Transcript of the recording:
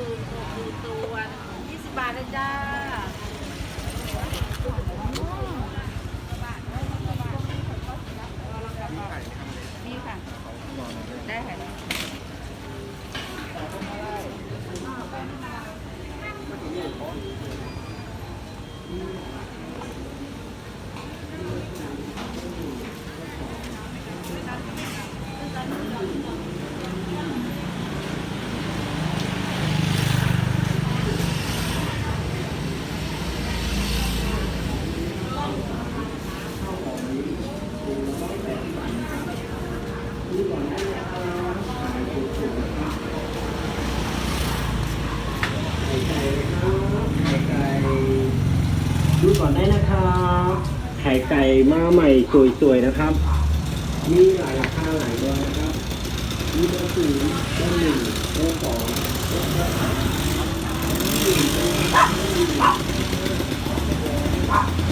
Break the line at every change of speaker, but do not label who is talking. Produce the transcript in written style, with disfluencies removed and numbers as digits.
ดูตัว20 บาทเลยจ้ามีค่ะได้ค่ะ
ดูก่อนได้นะครับไข่ไก่มาใหม่สวยๆนะครับมีหลายราคาหลายตัวนะครับมีเบอร์ศูนย์เบอร์หนึ่งเบอร์สองเบอร์สาม